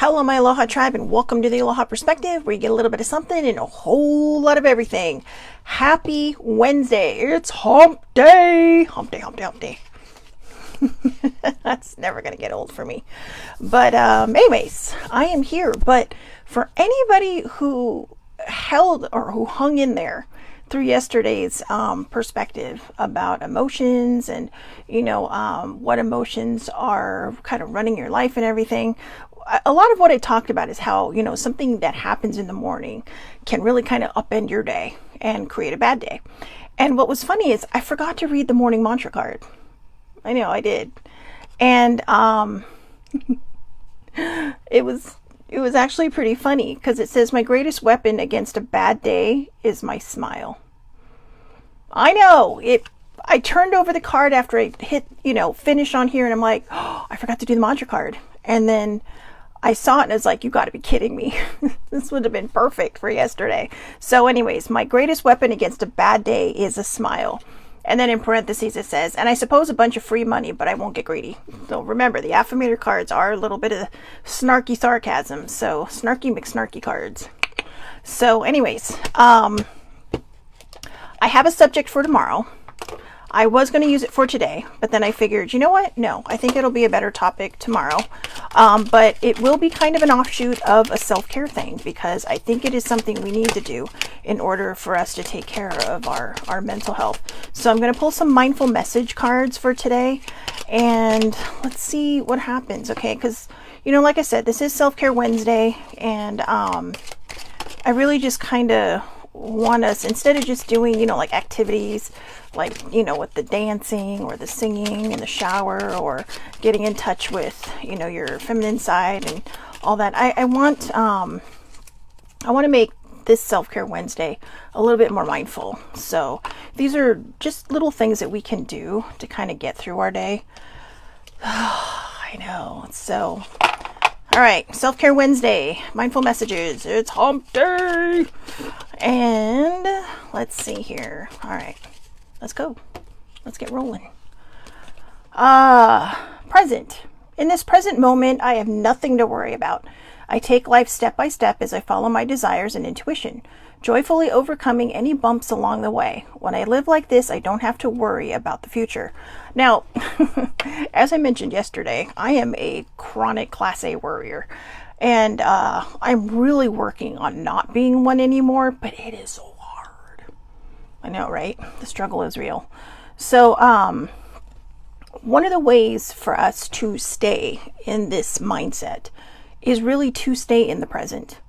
Hello, my Aloha tribe, and welcome to the Aloha Perspective, where you get a little bit of something and a whole lot of everything. Happy Wednesday. It's hump day. Hump day, hump day, hump day. That's never going to get old for me. But anyways, I am here. But for anybody who held or who hung in there through yesterday's perspective about emotions and, what emotions are kind of running your life and everything, a lot of what I talked about is how, something that happens in the morning can really kind of upend your day and create a bad day. And what was funny is I forgot to read the morning mantra card. I know I did. And it was actually pretty funny because it says my greatest weapon against a bad day is my smile. I know it. I turned over the card after I hit, finish on here, and I'm like, oh, I forgot to do the mantra card. And then I saw it and I was like, you got to be kidding me. This would have been perfect for yesterday. So anyways, my greatest weapon against a bad day is a smile. And then in parentheses it says, and I suppose a bunch of free money, but I won't get greedy. So remember, the affirmator cards are a little bit of snarky sarcasm. So snarky McSnarky cards. So anyways, I have a subject for tomorrow. I was going to use it for today, but then I figured, you know what? No, I think it'll be a better topic tomorrow. But it will be kind of an offshoot of a self-care thing because I think it is something we need to do in order for us to take care of our mental health. So I'm going to pull some mindful message cards for today and let's see what happens. Okay. Because, like I said, this is Self-Care Wednesday and I really just kind of want us, instead of just doing, like activities, like, with the dancing or the singing in the shower or getting in touch with, your feminine side and all that. I want to make this Self-Care Wednesday a little bit more mindful. So these are just little things that we can do to kind of get through our day. I know. So, all right. Self-Care Wednesday, mindful messages. It's hump day. And let's see here. All right. Let's go. Let's get rolling. Present. In this present moment, I have nothing to worry about. I take life step by step as I follow my desires and intuition, joyfully overcoming any bumps along the way. When I live like this, I don't have to worry about the future. Now, as I mentioned yesterday, I am a chronic Class A worrier. And I'm really working on not being one anymore, but it is so hard. I know, right? The struggle is real. So one of the ways for us to stay in this mindset is really to stay in the present.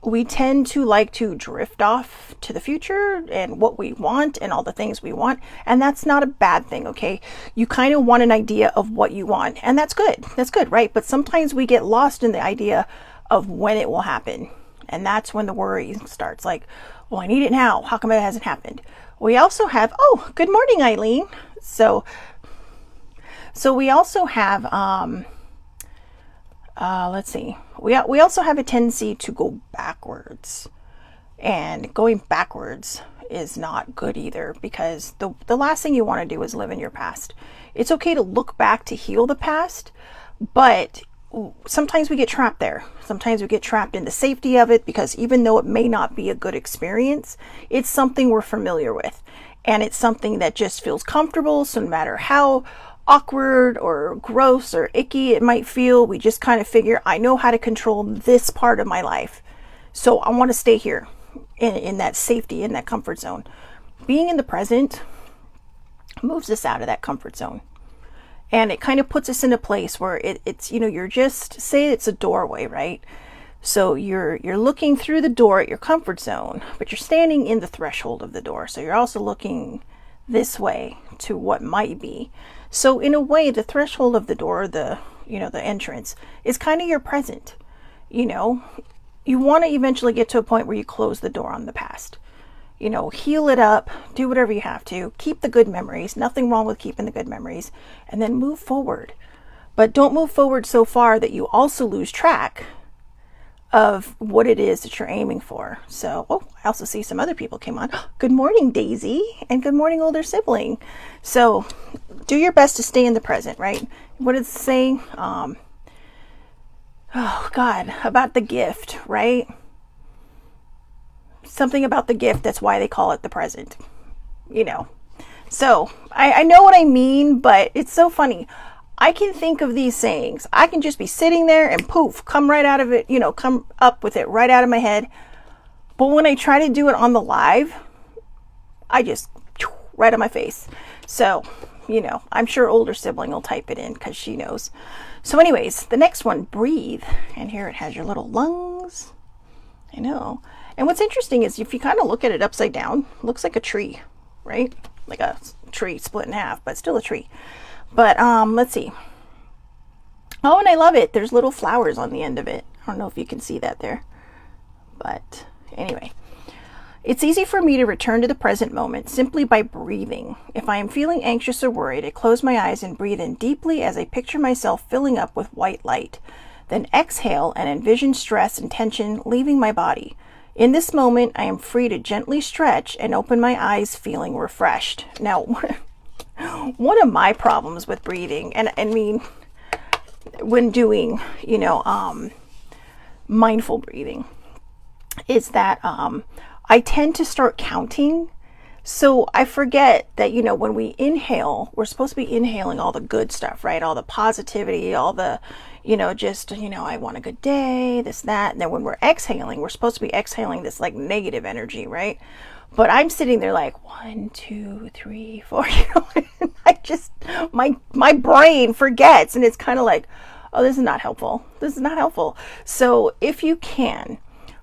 We tend to like to drift off to the future and what we want and all the things we want. And that's not a bad thing, okay? You kind of want an idea of what you want. And that's good. That's good, right? But sometimes we get lost in the idea of when it will happen. And that's when the worry starts. Like, well, I need it now. How come it hasn't happened? We also have, oh, good morning, Eileen. So we also have, let's see. We also have a tendency to go backwards, and going backwards is not good either because the last thing you want to do is live in your past. It's okay to look back to heal the past, but sometimes we get trapped there. Sometimes we get trapped in the safety of it because even though it may not be a good experience, it's something we're familiar with and it's something that just feels comfortable. So no matter how awkward or gross or icky it might feel, we just kind of figure, I know how to control this part of my life, so I want to stay here in that safety, in that comfort zone. Being in the present moves us out of that comfort zone, and it kind of puts us in a place where it's you're just, say it's a doorway, right? So you're looking through the door at your comfort zone, but you're standing in the threshold of the door, so you're also looking this way to what might be. So in a way, the threshold of the door, the entrance, is kind of your present. You want to eventually get to a point where you close the door on the past. Heal it up, do whatever you have to, keep the good memories, nothing wrong with keeping the good memories, and then move forward. But don't move forward so far that you also lose track of what it is that you're aiming for. So, I also see some other people came on. Good morning, Daisy, and good morning, older sibling. So, do your best to stay in the present, right? What does it say? oh God, about the gift, right? Something about the gift, that's why they call it the present, you know. So I know what I mean, but it's so funny. I can think of these sayings. I can just be sitting there and poof, come right out of it, you know, come up with it right out of my head. But when I try to do it on the live, I just right on my face. So, you know, I'm sure older sibling will type it in because she knows. So anyways, the next one, breathe. And here it has your little lungs. I know. And what's interesting is if you kind of look at it upside down, it looks like a tree, right? Like a tree split in half, but still a tree. But let's see. Oh, and I love it. There's little flowers on the end of it. I don't know if you can see that there. But anyway, it's easy for me to return to the present moment simply by breathing. If I am feeling anxious or worried, I close my eyes and breathe in deeply as I picture myself filling up with white light. Then exhale and envision stress and tension leaving my body. In this moment, I am free to gently stretch and open my eyes feeling refreshed. Now, one of my problems with breathing, and I mean, when doing, you know, mindful breathing, is that I tend to start counting. So I forget that, you know, when we inhale, we're supposed to be inhaling all the good stuff, right? All the positivity, all the, you know, just, you know, I want a good day, this, that. And then when we're exhaling, we're supposed to be exhaling this like negative energy, right? But I'm sitting there like 1, 2, 3, 4, you know, and I just, my brain forgets, and it's kind of like, oh, this is not helpful. This is not helpful. So if you can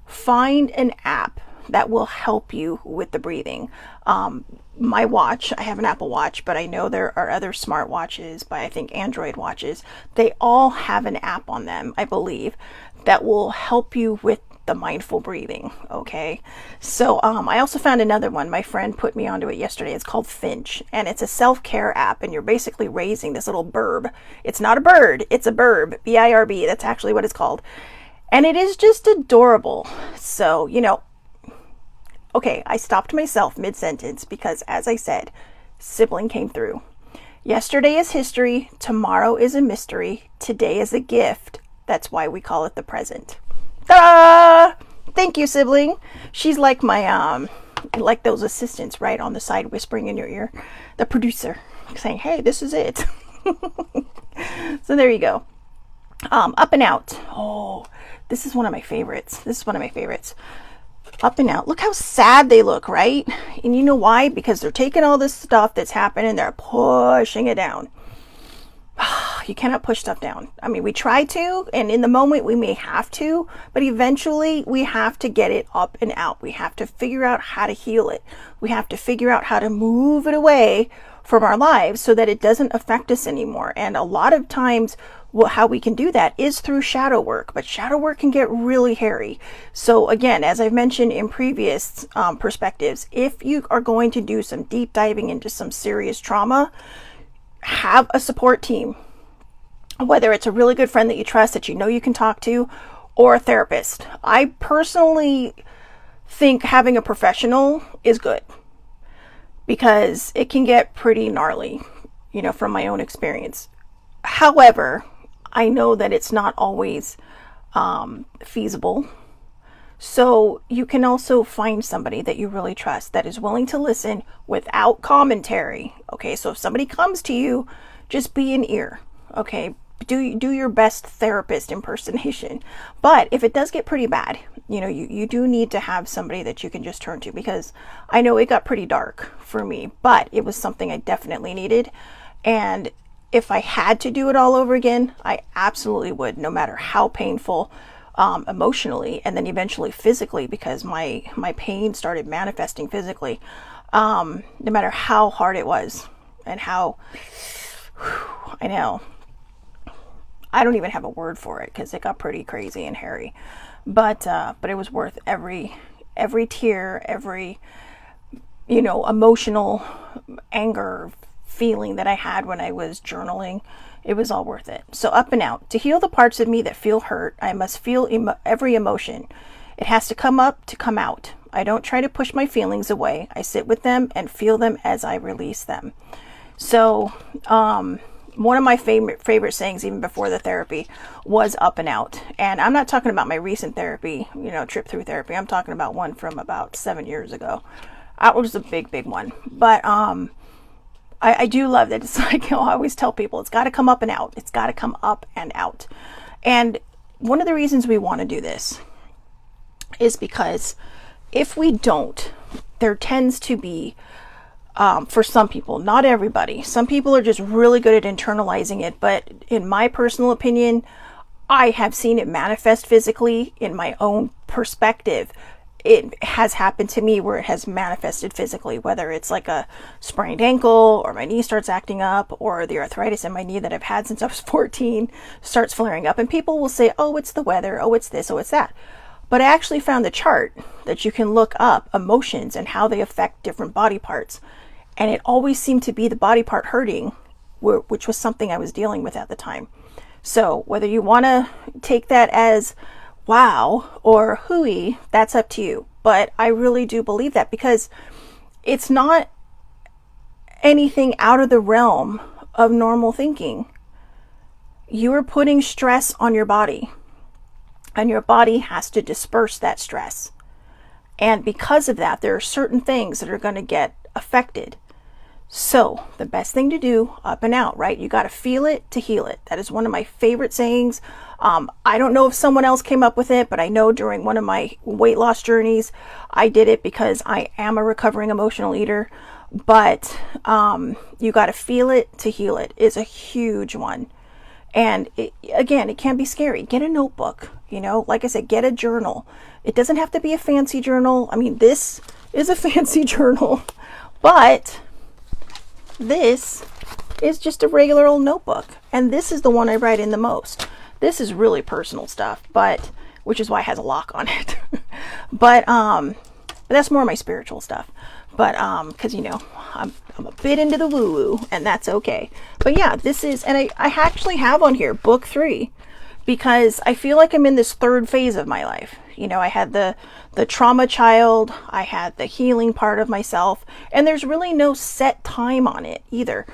find an app that will help you with the breathing. My watch, I have an Apple Watch, but I know there are other smart watches, by I think Android watches. They all have an app on them, I believe, that will help you with the mindful breathing. Okay. So I also found another one. My friend put me onto it yesterday. It's called Finch, and it's a self-care app, and you're basically raising this little burb. It's not a bird, it's a burb, B-I-R-B. That's actually what it's called. And it is just adorable. So, you know, okay, I stopped myself mid-sentence because, as I said, sibling came through. Yesterday is history. Tomorrow is a mystery. Today is a gift. That's why we call it the present. Ta-da! Thank you, sibling. She's like my, like those assistants, right, on the side whispering in your ear. The producer saying, hey, this is it. So there you go. Up and out. Oh, this is one of my favorites. This is one of my favorites. Up and out. Look how sad they look, right? And you know why? Because they're taking all this stuff that's happening, they're pushing it down. You cannot push stuff down. I mean, we try to, and in the moment we may have to, but eventually we have to get it up and out. We have to figure out how to heal it. We have to figure out how to move it away from our lives so that it doesn't affect us anymore. And a lot of times, how we can do that is through shadow work, but shadow work can get really hairy. So again, as I've mentioned in previous perspectives, if you are going to do some deep diving into some serious trauma, have a support team, whether it's a really good friend that you trust that you know you can talk to, or a therapist. I personally think having a professional is good because it can get pretty gnarly, you know, from my own experience. However, I know that it's not always feasible. So you can also find somebody that you really trust that is willing to listen without commentary. Okay, so if somebody comes to you, just be an ear. Okay, do your best therapist impersonation. But if it does get pretty bad, you know, you do need to have somebody that you can just turn to, because I know it got pretty dark for me, but it was something I definitely needed. And if I had to do it all over again, I absolutely would, no matter how painful, emotionally, and then eventually physically, because my pain started manifesting physically, no matter how hard it was and how, I know, I don't even have a word for it because it got pretty crazy and hairy, but it was worth every tear, every, you know, emotional anger feeling that I had when I was journaling. It was all worth it. So up and out. To heal the parts of me that feel hurt, I must feel every emotion. It has to come up to come out. I don't try to push my feelings away. I sit with them and feel them as I release them. So, one of my favorite sayings, even before the therapy, was up and out. And I'm not talking about my recent therapy, trip through therapy. I'm talking about one from about 7 years ago. That was a big one. But I do love that. It's like, I always tell people, it's got to come up and out. It's got to come up and out. And one of the reasons we want to do this is because if we don't, there tends to be, for some people, not everybody, some people are just really good at internalizing it. But in my personal opinion, I have seen it manifest physically in my own perspective. It has happened to me where it has manifested physically, whether it's like a sprained ankle or my knee starts acting up, or the arthritis in my knee that I've had since I was 14 starts flaring up. And people will say, oh, it's the weather. Oh, it's this. Oh, it's that. But I actually found a chart that you can look up emotions and how they affect different body parts. And it always seemed to be the body part hurting, which was something I was dealing with at the time. So whether you want to take that as wow or hooey, that's up to you. But I really do believe that, because it's not anything out of the realm of normal thinking. You are putting stress on your body, and your body has to disperse that stress. And because of that, there are certain things that are going to get affected. So the best thing to do, up and out, right? You got to feel it to heal it. That is one of my favorite sayings. I don't know if someone else came up with it, but I know during one of my weight loss journeys, I did it because I am a recovering emotional eater. But you got to feel it to heal it is a huge one. And again, it can be scary. Get a notebook, like I said, get a journal. It doesn't have to be a fancy journal. I mean, this is a fancy journal, but this is just a regular old notebook. And this is the one I write in the most. This is really personal stuff, which is why it has a lock on it. but that's more my spiritual stuff. But because I'm a bit into the woo-woo, and that's okay. But yeah, this is, and I actually have on here book 3, because I feel like I'm in this third phase of my life. I had the trauma child, I had the healing part of myself, and there's really no set time on it either.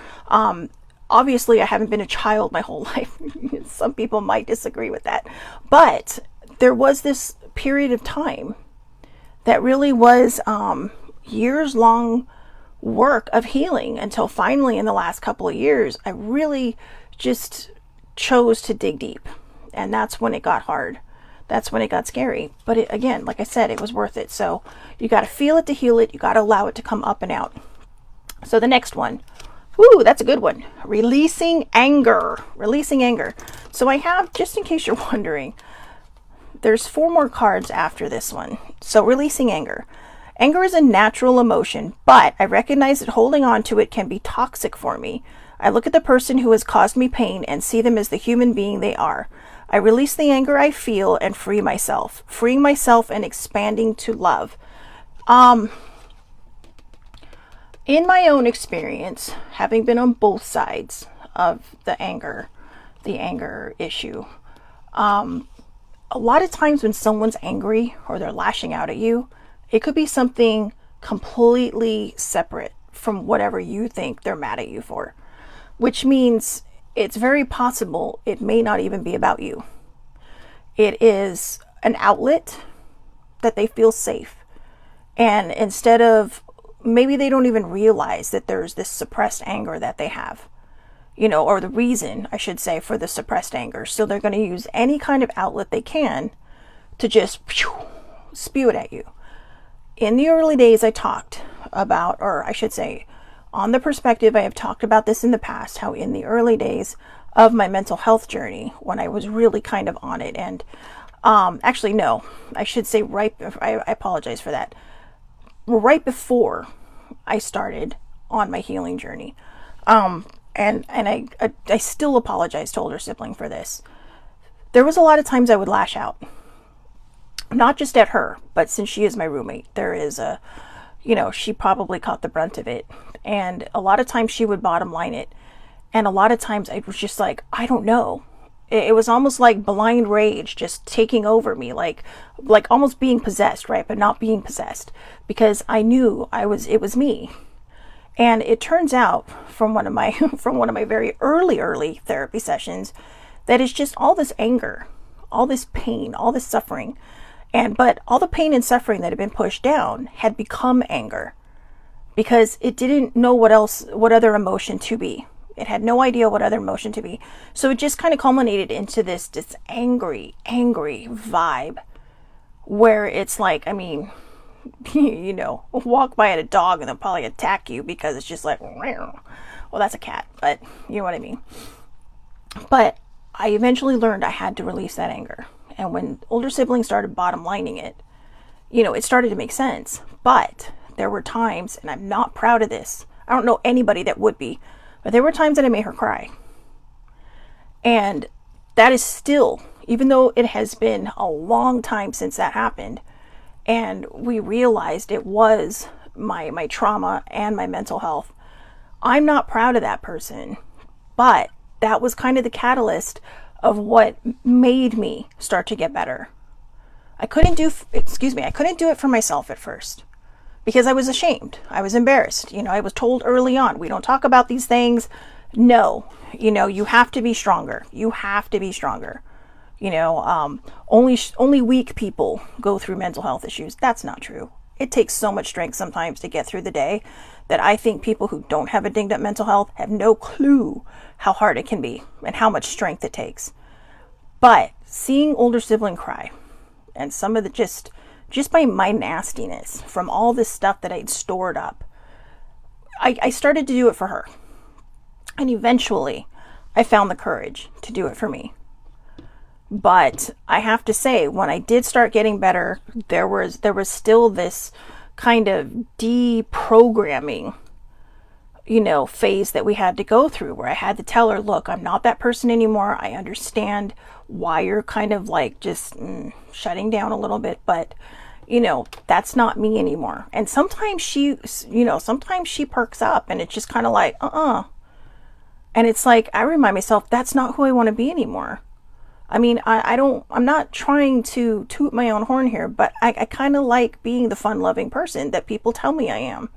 Obviously, I haven't been a child my whole life. Some people might disagree with that. But there was this period of time that really was years-long work of healing, until finally in the last couple of years, I really just chose to dig deep. And that's when it got hard. That's when it got scary. But again, like I said, it was worth it. So you got to feel it to heal it. You got to allow it to come up and out. So the next one, woo, that's a good one. Releasing anger. Releasing anger. So I have, just in case you're wondering, there's 4 more cards after this one. So releasing anger. Anger is a natural emotion, but I recognize that holding on to it can be toxic for me. I look at the person who has caused me pain and see them as the human being they are. I release the anger I feel and free myself. Freeing myself and expanding to love. In my own experience, having been on both sides of the anger issue, a lot of times when someone's angry or they're lashing out at you, it could be something completely separate from whatever you think they're mad at you for, which means it's very possible it may not even be about you. It is an outlet that they feel safe. And instead of, maybe they don't even realize that there's this suppressed anger that they have, or the reason, I should say, for the suppressed anger. So they're going to use any kind of outlet they can to just spew it at you. In the early days, I talked about, or I should say, on the perspective, I have talked about this in the past, how in the early days of my mental health journey, when I was really kind of on it, and actually, no, I should say I apologize for that. Right before I started on my healing journey, and I still apologize to older sibling for this. There was a lot of times I would lash out. Not just at her, but since she is my roommate, there is she probably caught the brunt of it. And a lot of times she would bottom line it. And a lot of times I was just like, I don't know. It was almost like blind rage just taking over me, like almost being possessed, right? But not being possessed, because I knew it was me. And it turns out from one of my very early therapy sessions that it's just all this anger, all this pain, all this suffering. But all the pain and suffering that had been pushed down had become anger because it didn't know what other emotion to be. It had no idea what other emotion to be. So it just kind of culminated into this angry vibe where it's like, I mean, you know, walk by at a dog and they'll probably attack you because it's just like, well, that's a cat, but you know what I mean. But I eventually learned I had to release that anger. And when older siblings started bottom lining it, you know, it started to make sense. But there were times, and I'm not proud of this, I don't know anybody that would be, but there were times that I made her cry. And that is still, even though it has been a long time since that happened, and we realized it was my trauma and my mental health, I'm not proud of that person. But that was kind of the catalyst of what made me start to get better. I couldn't do it for myself at first because I was ashamed. I was embarrassed. You know, I was told early on, we don't talk about these things. No, you know, you have to be stronger. You have to be stronger. You know, only weak people go through mental health issues. That's not true. It takes so much strength sometimes to get through the day that I think people who don't have a dinged up mental health have no clue how hard it can be and how much strength it takes. But seeing older sibling cry and some of the just by my nastiness from all this stuff that I'd stored up, I started to do it for her. And eventually I found the courage to do it for me. But I have to say, when I did start getting better, there was still this kind of deprogramming, you know, phase that we had to go through where I had to tell her, look, I'm not that person anymore. I understand why you're kind of like just shutting down a little bit, but you know, that's not me anymore. And sometimes she perks up and it's just kind of like, and it's like, I remind myself, that's not who I want to be anymore. I mean, I'm not trying to toot my own horn here, but I kind of like being the fun-loving person that people tell me I am.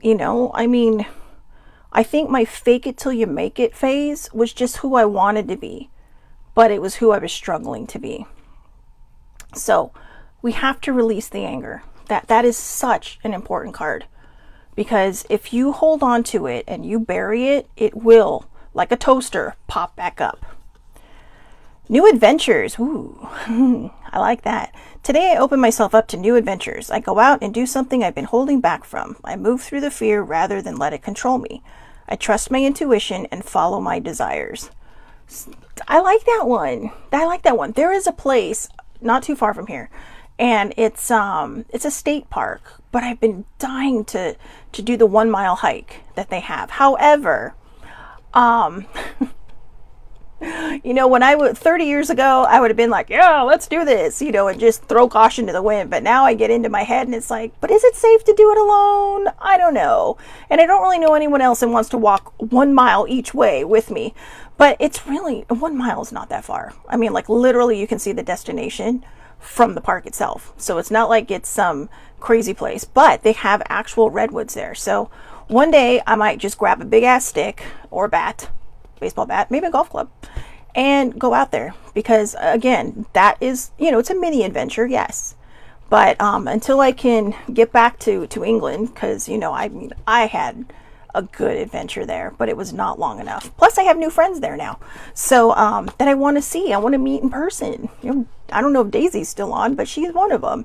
You know, I mean, I think my fake it till you make it phase was just who I wanted to be, but it was who I was struggling to be. So we have to release the anger. That is such an important card, because if you hold on to it and you bury it, it will, like a toaster, pop back up. New adventures. Ooh, I like that. Today I open myself up to new adventures. I go out and do something I've been holding back from. I move through the fear rather than let it control me. I trust my intuition and follow my desires. I like that one. There is a place not too far from here, and it's a state park, but I've been dying to do the 1 mile hike that they have. However, you know, when I was 30 years ago, I would have been like, yeah, let's do this, you know, and just throw caution to the wind. But now I get into my head and it's like, but is it safe to do it alone? I don't know. And I don't really know anyone else that wants to walk 1 mile each way with me. But it's really, 1 mile is not that far. I mean, like literally you can see the destination from the park itself. So it's not like it's some crazy place, but they have actual redwoods there. So one day I might just grab a big ass stick or bat, baseball bat, maybe a golf club, and go out there, because again, that is, you know, it's a mini adventure, yes, but until I can get back to England, because you know, I had a good adventure there, but it was not long enough. Plus I have new friends there now, so that I want to meet in person. You know, I don't know if Daisy's still on, but she's one of them,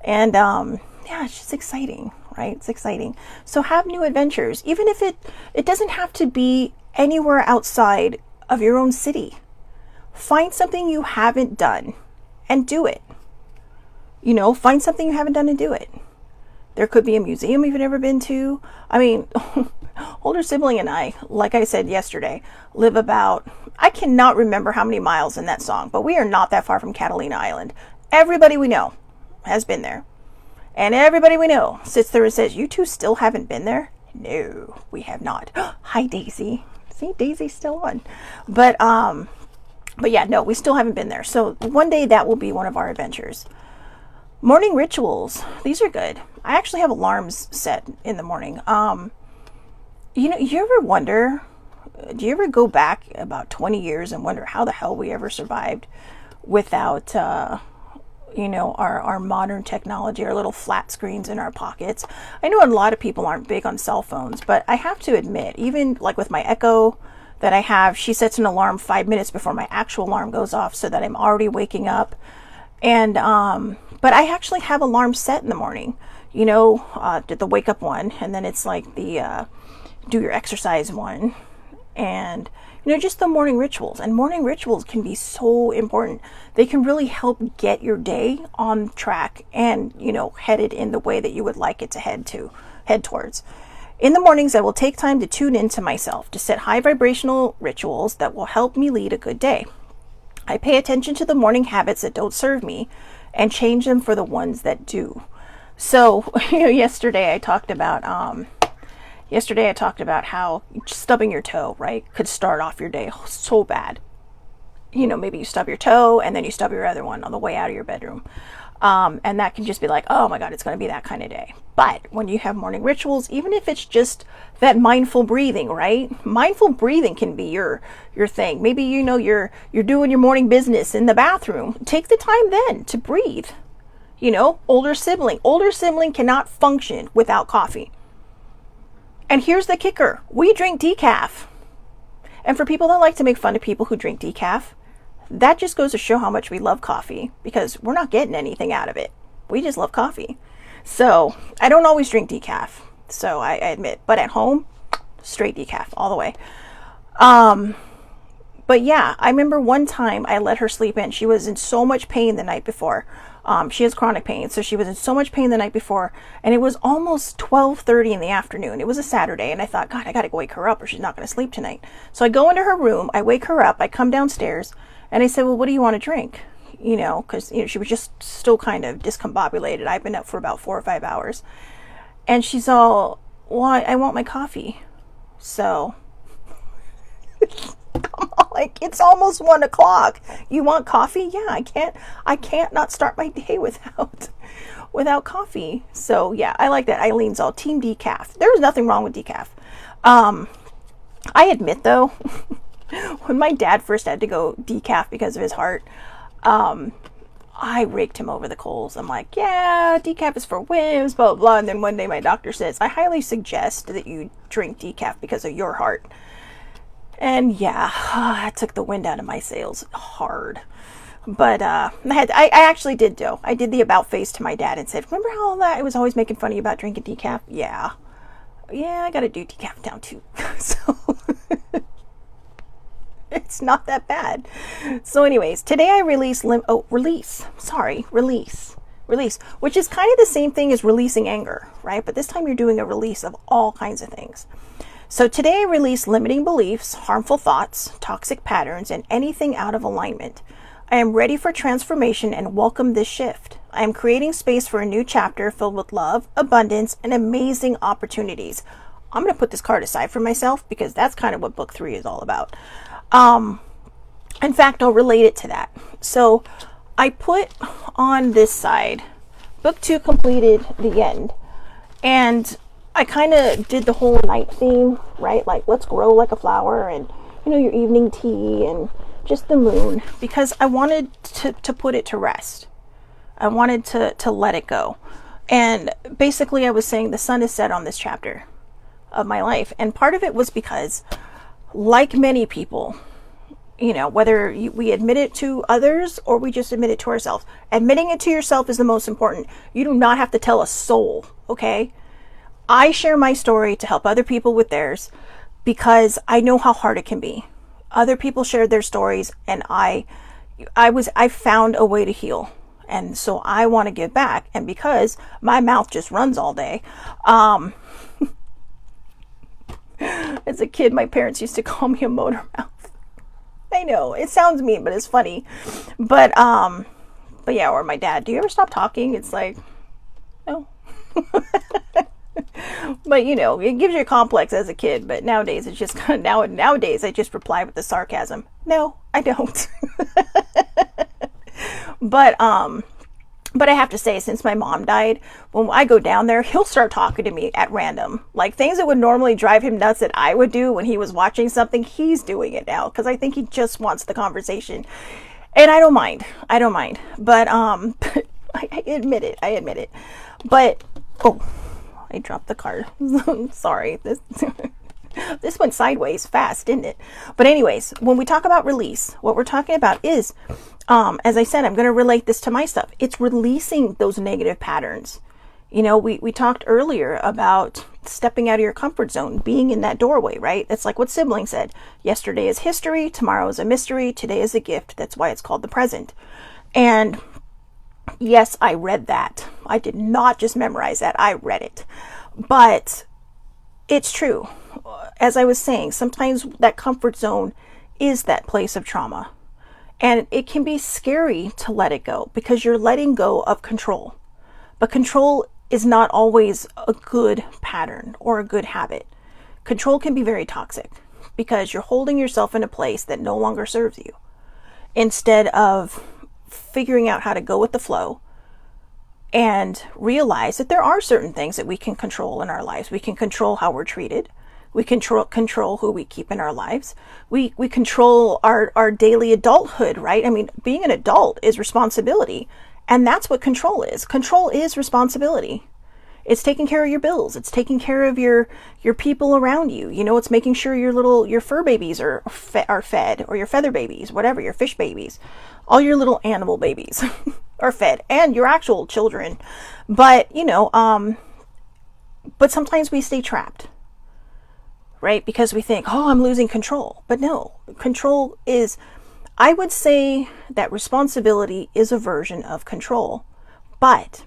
and yeah, it's just exciting, right? It's exciting. So have new adventures, even if it doesn't have to be anywhere outside of your own city. Find something you haven't done and do it. You know, find something you haven't done and do it. There could be a museum you've never been to. I mean, older sibling and I, like I said yesterday, live about, I cannot remember how many miles in that song, but we are not that far from Catalina Island. Everybody we know has been there. And everybody we know sits there and says, you two still haven't been there? No, we have not. Hi, Daisy. See, Daisy's still on. But yeah, no, we still haven't been there. So one day that will be one of our adventures. Morning rituals. These are good. I actually have alarms set in the morning. You ever wonder, do you ever go back about 20 years and wonder how the hell we ever survived without, our modern technology, our little flat screens in our pockets? I know a lot of people aren't big on cell phones, but I have to admit, even like with my Echo that I have, she sets an alarm 5 minutes before my actual alarm goes off so that I'm already waking up. And, but I actually have alarms set in the morning, the wake up one, and then it's like the, do your exercise one, and just the morning rituals. And morning rituals can be so important. They can really help get your day on track and headed in the way that you would like it to head towards. In the mornings, I will take time to tune into myself, to set high vibrational rituals that will help me lead a good day. I pay attention to the morning habits that don't serve me and change them for the ones that do. So yesterday I talked about how stubbing your toe, right, could start off your day so bad. Maybe you stub your toe and then you stub your other one on the way out of your bedroom. And that can just be like, oh my God, it's going to be that kind of day. But when you have morning rituals, even if it's just that mindful breathing, right? Mindful breathing can be your thing. Maybe, you're doing your morning business in the bathroom. Take the time then to breathe. Older sibling cannot function without coffee. And here's the kicker. We drink decaf. And for people that like to make fun of people who drink decaf, that just goes to show how much we love coffee, because we're not getting anything out of it. We just love coffee. So I don't always drink decaf, so I admit, but at home, straight decaf all the way. But yeah, I remember one time I let her sleep in. She was in so much pain the night before. She has chronic pain, so she was in so much pain the night before, and it was almost 12:30 in the afternoon. It was a Saturday, and I thought, God, I got to wake her up or she's not going to sleep tonight. So I go into her room, I wake her up, I come downstairs, and I said, well, what do you want to drink? Because she was just still kind of discombobulated. I've been up for about 4 or 5 hours. And she's all, well, I want my coffee. So, like, it's almost 1 o'clock. You want coffee? Yeah, I can't not start my day without coffee. So, yeah, I like that. Eileen's all team decaf. There was nothing wrong with decaf. I admit, though, when my dad first had to go decaf because of his heart, I raked him over the coals. I'm like, yeah, decaf is for whims, blah, blah, blah. And then one day my doctor says, I highly suggest that you drink decaf because of your heart. And yeah, that took the wind out of my sails hard. But I actually did the about face to my dad and said, remember how that I was always making fun of you about drinking decaf? Yeah, I got to do decaf now too. So it's not that bad. So anyways, today I release, which is kind of the same thing as releasing anger, right? But this time you're doing a release of all kinds of things. So today I release limiting beliefs, harmful thoughts, toxic patterns, and anything out of alignment. I am ready for transformation and welcome this shift. I am creating space for a new chapter filled with love, abundance, and amazing opportunities. I'm going to put this card aside for myself because that's kind of what book 3 is all about. In fact, I'll relate it to that. So I put on this side, book 2 completed the end. And I kind of did the whole night theme, right? Like, let's grow like a flower, and, your evening tea and just the moon, because I wanted to put it to rest. I wanted to let it go. And basically I was saying the sun is set on this chapter of my life. And part of it was because, like many people, whether we admit it to others or we just admit it to ourselves, admitting it to yourself is the most important. You do not have to tell a soul, okay? I share my story to help other people with theirs because I know how hard it can be. Other people shared their stories, and I found a way to heal. And so I want to give back. And because my mouth just runs all day, as a kid, my parents used to call me a motor mouth. I know it sounds mean, but it's funny. But yeah, or my dad, do you ever stop talking? It's like, no. But it gives you a complex as a kid. But nowadays it's just nowadays I just reply with the sarcasm. No, I don't. But But I have to say, since my mom died, when I go down there, he'll start talking to me at random. Like things that would normally drive him nuts that I would do when he was watching something, he's doing it now because I think he just wants the conversation. And I don't mind. I don't mind. But I admit it. I admit it. But oh, I dropped the card. Sorry. This went sideways fast, didn't it? But anyways, when we talk about release, what we're talking about is, as I said, I'm going to relate this to my stuff. It's releasing those negative patterns. You know, we talked earlier about stepping out of your comfort zone, being in that doorway, right? That's like what Sibling said. Yesterday is history. Tomorrow is a mystery. Today is a gift. That's why it's called the present. And yes, I read that. I did not just memorize that. I read it. But it's true. As I was saying, sometimes that comfort zone is that place of trauma. And it can be scary to let it go because you're letting go of control. But control is not always a good pattern or a good habit. Control can be very toxic because you're holding yourself in a place that no longer serves you. Instead of figuring out how to go with the flow and realize that there are certain things that we can control in our lives. We can control how we're treated. We control who we keep in our lives. We control our daily adulthood, right? I mean, being an adult is responsibility. And that's what control is. Control is responsibility. It's taking care of your bills. It's taking care of your people around you. You know, it's making sure your fur babies are fed, or your feather babies, whatever, your fish babies. All your little animal babies are fed, and your actual children. But, you know, but sometimes we stay trapped. Right? Because we think, oh, I'm losing control. But no, control is, I would say that responsibility is a version of control. But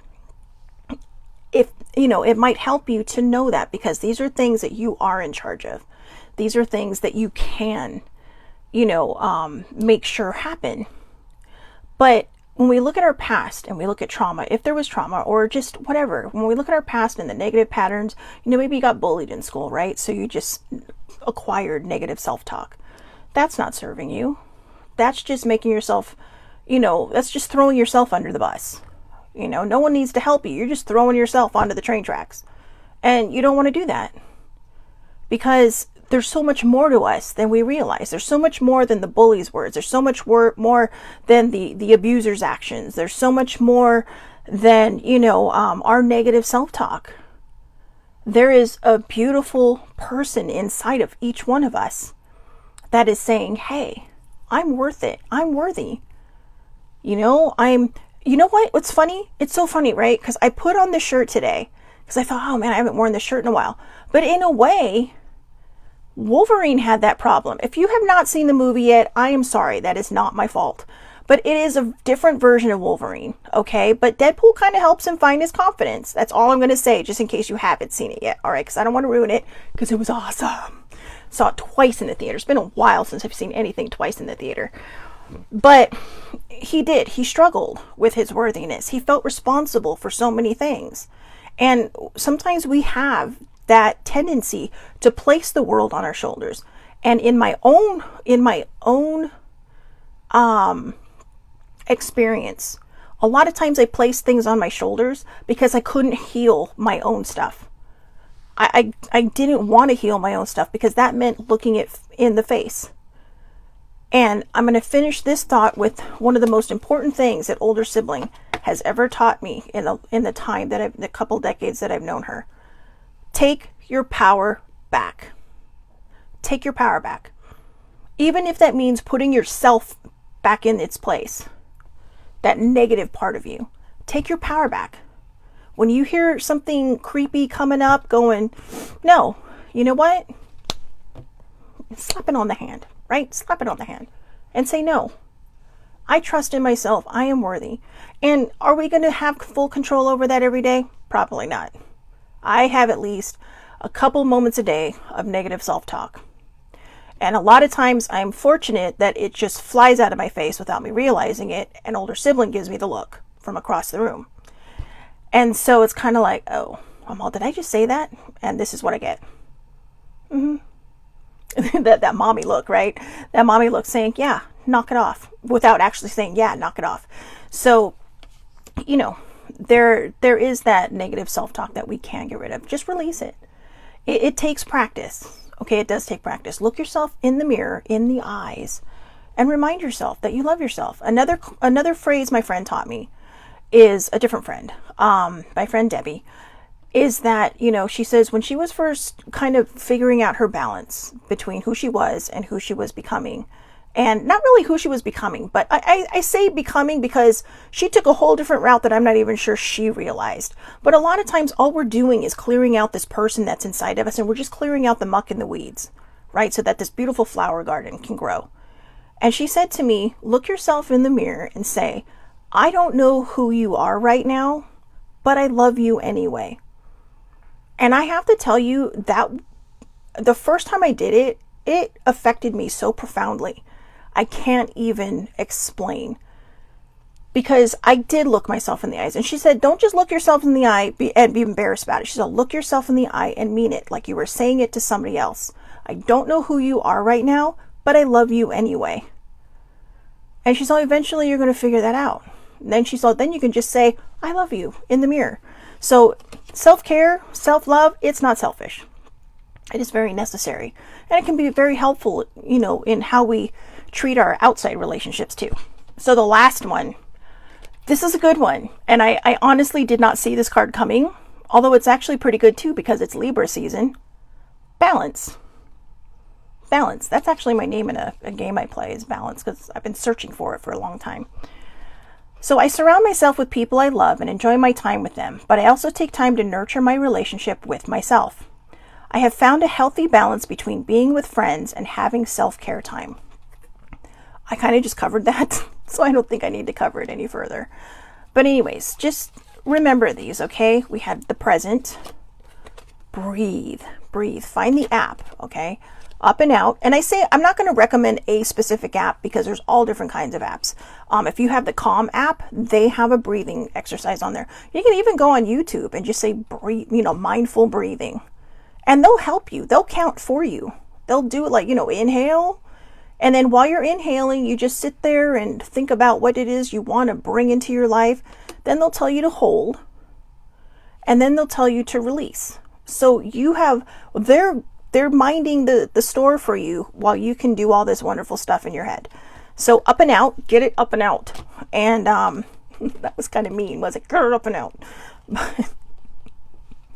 if, you know, it might help you to know that because these are things that you are in charge of. These are things that you can, you know, make sure happen. But when we look at our past and we look at trauma, if there was trauma or just whatever, when we look at our past and the negative patterns, you know, maybe you got bullied in school, right? So you just acquired negative self-talk. That's not serving you. That's just making yourself, you know, that's just throwing yourself under the bus. You know, no one needs to help you. You're just throwing yourself onto the train tracks. And you don't want to do that because there's so much more to us than we realize. There's so much more than the bully's words. There's so much more than the abuser's actions. There's so much more than, you know, our negative self-talk. There is a beautiful person inside of each one of us that is saying, hey, I'm worth it. I'm worthy. You know, you know what? What's funny? It's so funny, right? Because I put on this shirt today because I thought, oh man, I haven't worn this shirt in a while. But in a way, Wolverine had that problem. If you have not seen the movie yet, I am sorry. That is not my fault. But it is a different version of Wolverine, okay? But Deadpool kind of helps him find his confidence. That's all I'm going to say, just in case you haven't seen it yet, all right? Because I don't want to ruin it, because it was awesome. Saw it twice in the theater. It's been a while since I've seen anything twice in the theater. But he did. He struggled with his worthiness. He felt responsible for so many things. And sometimes we have that tendency to place the world on our shoulders. And in my own experience, a lot of times I placed things on my shoulders because I couldn't heal my own stuff. I didn't want to heal my own stuff because that meant looking it in the face. And I'm going to finish this thought with one of the most important things that older sibling has ever taught me in the couple decades that I've known her. Take your power back. Take your power back. Even if that means putting yourself back in its place. That negative part of you. Take your power back. When you hear something creepy coming up, going, no, you know what? Slap it on the hand, right? Slap it on the hand and say no. I trust in myself. I am worthy. And are we going to have full control over that every day? Probably not. I have at least a couple moments a day of negative self-talk. And a lot of times I'm fortunate that it just flies out of my face without me realizing it. An older sibling gives me the look from across the room. And so it's kind of like, oh, Mama, did I just say that? And this is what I get. that mommy look, right? That mommy look saying, yeah, knock it off. Without actually saying, yeah, knock it off. So you know, there is that negative self-talk that we can get rid of. Just release it. It takes practice. Okay, it does take practice. Look yourself in the mirror, in the eyes, and remind yourself that you love yourself. Another phrase my friend taught me is a different friend. My friend Debbie, is that, she says when she was first kind of figuring out her balance between who she was and who she was becoming, and not really who she was becoming, but I say becoming because she took a whole different route that I'm not even sure she realized. But a lot of times all we're doing is clearing out this person that's inside of us, and we're just clearing out the muck and the weeds, right? So that this beautiful flower garden can grow. And she said to me, look yourself in the mirror and say, I don't know who you are right now, but I love you anyway. And I have to tell you that the first time I did it, it affected me so profoundly. I can't even explain, because I did look myself in the eyes. And she said, don't just look yourself in the eye and be embarrassed about it. She said, look yourself in the eye and mean it like you were saying it to somebody else. I don't know who you are right now, but I love you anyway. And she said, eventually you're going to figure that out. And then she said, then you can just say, I love you in the mirror. So self-care, self-love, it's not selfish. It is very necessary. And it can be very helpful, in how we treat our outside relationships too. So the last one, this is a good one. And I honestly did not see this card coming, although it's actually pretty good too, because it's Libra season. Balance. Balance. That's actually my name in a game I play, is Balance, because I've been searching for it for a long time. So I surround myself with people I love and enjoy my time with them, but I also take time to nurture my relationship with myself. I have found a healthy balance between being with friends and having self-care time. I kind of just covered that, so I don't think I need to cover it any further. But anyways, just remember these, okay? We had the present. Breathe. Find the app, okay? Up and out. And I say, I'm not going to recommend a specific app because there's all different kinds of apps. If you have the Calm app, they have a breathing exercise on there. You can even go on YouTube and just say, breathe, mindful breathing. And they'll help you. They'll count for you. They'll do it like, inhale. And then while you're inhaling, you just sit there and think about what it is you want to bring into your life. Then they'll tell you to hold. And then they'll tell you to release. So you have, they're minding the store for you while you can do all this wonderful stuff in your head. So up and out, get it up and out. And that was kind of mean, was it? Get it up and out.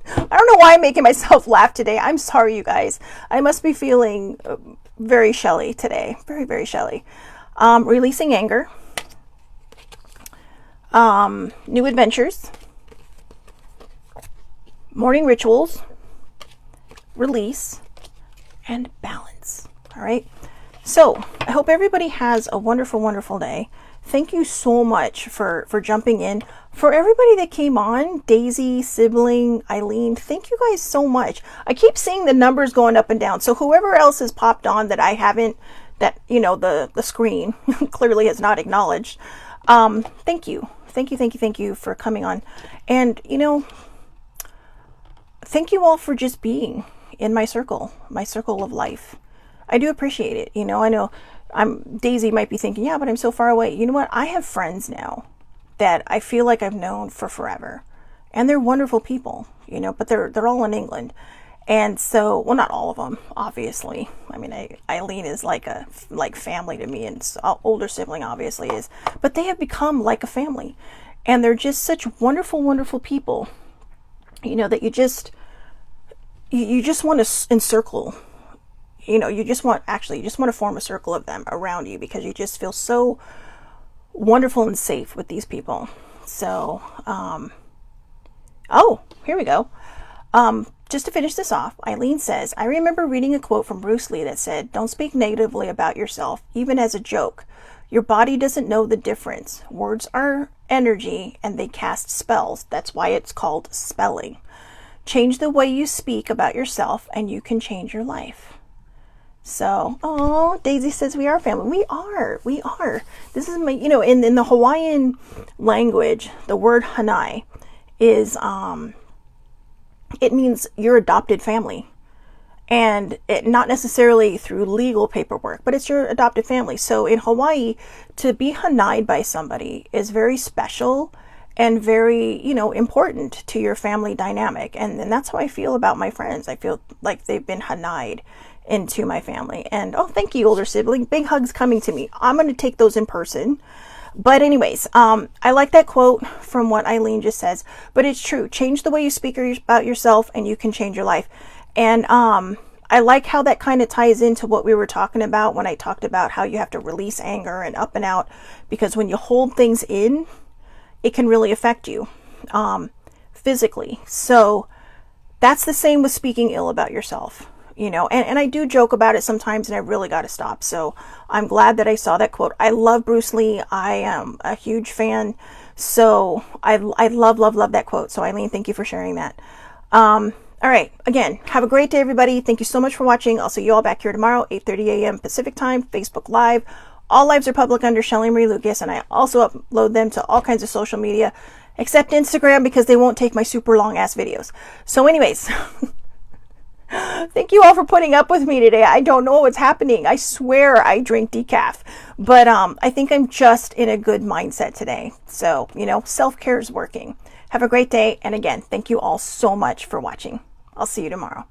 I don't know why I'm making myself laugh today. I'm sorry, you guys. I must be feeling very Shelley today. Very, very Shelley. Releasing anger. New adventures. Morning rituals. Release. And balance. All right. So I hope everybody has a wonderful, wonderful day. Thank you so much for jumping in. For everybody that came on, Daisy, Sibling, Eileen, thank you guys so much. I keep seeing the numbers going up and down. So whoever else has popped on that I haven't, that, the screen clearly has not acknowledged. Thank you. Thank you for coming on. And, thank you all for just being in my circle of life. I do appreciate it. I know Daisy might be thinking, yeah, but I'm so far away. You know what? I have friends now that I feel like I've known for forever, and they're wonderful people, but they're all in England. And so, well, not all of them, obviously. I mean, Eileen is like family to me, and older sibling obviously is, but they have become like a family, and they're just such wonderful, wonderful people, that you just want to encircle. You just want to form a circle of them around you, because you just feel so wonderful and safe with these people. So, here we go. Just to finish this off, Eileen says, I remember reading a quote from Bruce Lee that said, don't speak negatively about yourself, even as a joke. Your body doesn't know the difference. Words are energy and they cast spells. That's why it's called spelling. Change the way you speak about yourself and you can change your life. So, Daisy says we are family. We are. This is my, in the Hawaiian language, the word hanai is, it means your adopted family. And it not necessarily through legal paperwork, but it's your adopted family. So in Hawaii, to be hanai'd by somebody is very special. and very, important to your family dynamic. And that's how I feel about my friends. I feel like they've been hana'd into my family. And oh, thank you, older sibling. Big hugs coming to me. I'm going to take those in person. But anyways, I like that quote from what Eileen just says, but it's true. Change the way you speak about yourself and you can change your life. And I like how that kind of ties into what we were talking about when I talked about how you have to release anger and up and out, because when you hold things in, it can really affect you physically. So that's the same with speaking ill about yourself. And I do joke about it sometimes, and I really got to stop. So I'm glad that I saw that quote. I love Bruce Lee. I am a huge fan. So I love that quote. So Eileen, thank you for sharing that. All right. Again, have a great day, everybody. Thank you so much for watching. I'll see you all back here tomorrow, 8:30 a.m. Pacific time, Facebook Live. All lives are public under Shelly Marie Lucas, and I also upload them to all kinds of social media, except Instagram, because they won't take my super long ass videos. So anyways, thank you all for putting up with me today. I don't know what's happening. I swear I drink decaf, but I think I'm just in a good mindset today. So, self-care is working. Have a great day. And again, thank you all so much for watching. I'll see you tomorrow.